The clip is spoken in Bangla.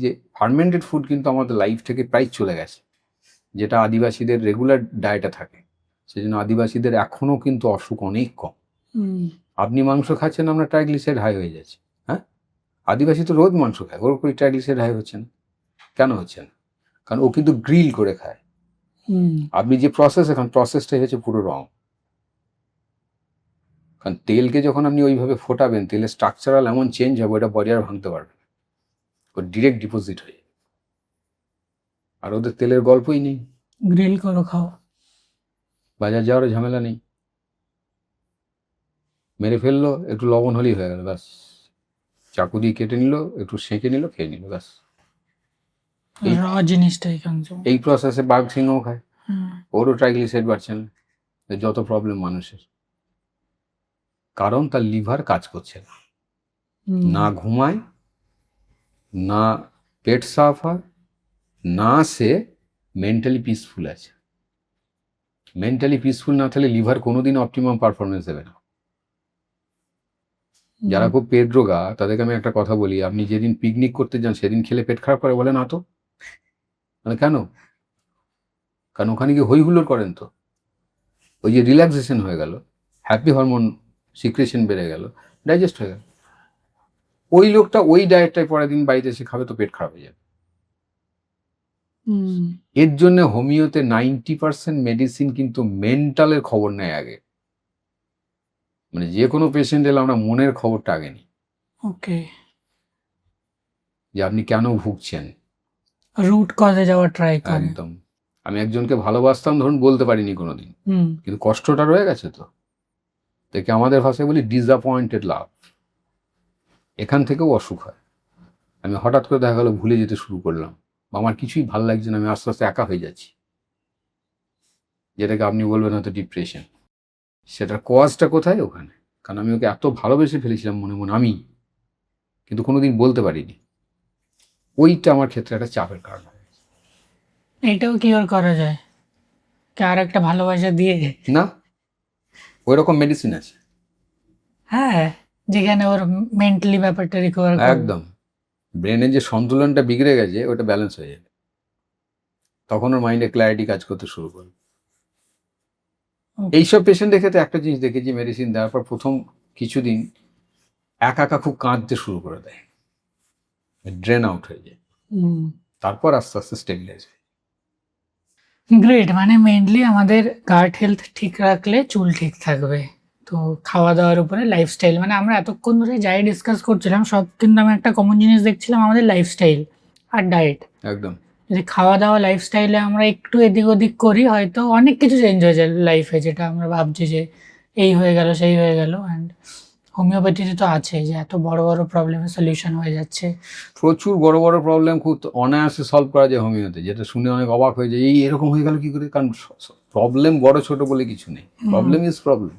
যে ফার্মেন্টেড ফুড কিন্তু আমাদের লাইফ থেকে প্রায় চলে গেছে, যেটা আদিবাসীদের রেগুলার ডায়েটে থাকে। সেই জন্য আদিবাসীদের এখনও কিন্তু অসুখ অনেক কম। আপনি মাংস খাচ্ছেন, আপনার ট্রাইগ্লিসাইড হাই হয়ে যাচ্ছে। হ্যাঁ, আদিবাসী তো রোজ মাংস খায়, ওর কোনো ট্রাইগ্লিসাইড হাই হচ্ছে না। কেন হচ্ছে না? কারণ ও কিন্তু গ্রিল করে খায়। আপনি যে প্রসেস, এখন প্রসেসটাই হচ্ছে পুরো রং। কারণ তেলকে যখন আপনি ওইভাবে ফোটাবেন, তেলের স্ট্রাকচারাল এমন চেঞ্জ হবে, ওটা বডি আর ভাঙতে পারবে না, ও ডিরেক্ট ডিপোজিট হয়ে। আর ওদের তেলের গল্পই নেই, গ্রিল করো খাও, বাজার যাওয়ার ঝামেলা নেই, মেরে ফেললো, একটু লবণ হলেই হয়ে গেল, ব্যাস। চাকু দিয়ে কেটে নিল, একটু সেঁকে নিল, খেয়ে নিল, ব্যাস। র জিনিসটাই কনজিউম। এই প্রসেসে বাঘ সিংহ খায়, ওরও ট্রাইগ্লিসাইড বাড়ছে না। যত প্রবলেম মানুষের, কারণ তার লিভার কাজ করছে না, না ঘুমায়, না পেট সাফ হয়, না সে মেন্টালি পিসফুল আছে। মেন্টালি পিসফুল না থাকলে লিভার কোনোদিন অপটিমাম পারফরমেন্স দেবে না। যারা খুব পেট রোগা তাদেরকে আমি একটা কথা বলি, আপনি যেদিন পিকনিক করতে যান সেদিন খেলে পেট খারাপ করে, বলে না তো? মানে কেন? কারণ ওখানে গিয়ে হই হুল্লোড় করেন তো, ওই যে রিল্যাক্সেশন হয়ে গেল, হ্যাপি হরমোন সিক্রেশন বেড়ে গেল, ডাইজেস্ট হয়ে গেল। ওই লোকটা ওই ডায়েটটাই পরের দিন বাড়িতে এসে খাবে তো পেট খারাপ হয়ে যাবে। এর জন্য হোমিওতে 90% মেডিসিন কিন্তু মেন্টালের খবর নেয় আগে। মানে যে কোনো পেশেন্ট এলে আমরা মনের খবরটা আগে নিই। ওকে, যে আপনি কেন ভুগছেন, রুট কজে যাওয়ার ট্রাই করে। একদম। আমি একজনকে ভালোবাসতাম, ধরুন বলতে পারিনি কোনোদিন, কিন্তু কষ্টটা রয়ে গেছে তো, দেখে আমাদের ভাষায় বলি ডিসঅ্যাপয়েন্টেড লাভ। এখান থেকেও অসুখ হয়। আমি হঠাৎ করে দেখা গেলো ভুলে যেতে শুরু করলাম, বা আমার কিছুই ভালো লাগছে না, আমি আস্তে আস্তে একা হয়ে যাচ্ছি, যেটাকে আপনি বলবেন হয়তো ডিপ্রেশন। সেটার কজটা কোথায়? ওখানে। কারণ আমি ওকে এত ভালোবেসে ফেলেছিলাম মনে মনে আমি, কিন্তু কোনোদিন বলতে পারিনি। ওইটা আমার ক্ষেত্রে একটা চাপের কারণ হয়। এটাও কিওর করা যায় আর একটা ভালোবাসা দিয়ে? না, ওই রকম মেডিসিন আছে। হ্যাঁ, যেখানে ওর মেন্টালি ব্যাপারটা রিকভার করবে। একদম, ব্রেনের যে সন্তুলনটা বিগড়ে গেছে ওটা ব্যালেন্স হয়ে যাবে, তখন ওর মাইন্ডে ক্ল্যারিটি কাজ করতে শুরু করবে। এইসব পেশেন্টের ক্ষেত্রে একটা জিনিস দেখেছি, মেডিসিন দেওয়ার পর প্রথম কিছুদিন একা একা খুব কাঁদতে শুরু করে দেয়, ড্রেন আউট হয়ে যায়, তারপর আস্তে আস্তে স্টেবিলাইজ হয়। গ্রেট। মানে মেইনলি আমাদের গাট হেলথ ঠিক রাখলে চুল ঠিক থাকবে। তো খাওয়া দাওয়ার উপরে লাইফস্টাইল, মানে আমরা এতক্ষণ ধরে যাই ডিসকাস করছিলাম সব, কিন্তু আমি একটা কমন জিনিস দেখছিলাম, আমাদের লাইফস্টাইল আর ডায়েট। একদম, যদি খাওয়া দাওয়া লাইফস্টাইলে আমরা একটু এদিক ওদিক করি, হয়তো অনেক কিছু চেঞ্জ হয়ে যায় লাইফে, যেটা আমরা ভাবছি যে এই হয়ে গেল সেই হয়ে গেল। অ্যান্ড হোমিওপ্যাথিতে তো আছে যে এত বড় বড় প্রবলেমের সলিউশন হয়ে যাচ্ছে। প্রচুর বড় বড় প্রবলেম খুব অনায়াসে সলভ করা যায় হোমিওতে, যেটা শুনে অনেক অবাক হয়ে যায়, এই এরকম হয়ে গেল কি করে। কারণ প্রবলেম বড় ছোট বলে কিছু নেই, প্রবলেম ইজ প্রবলেম।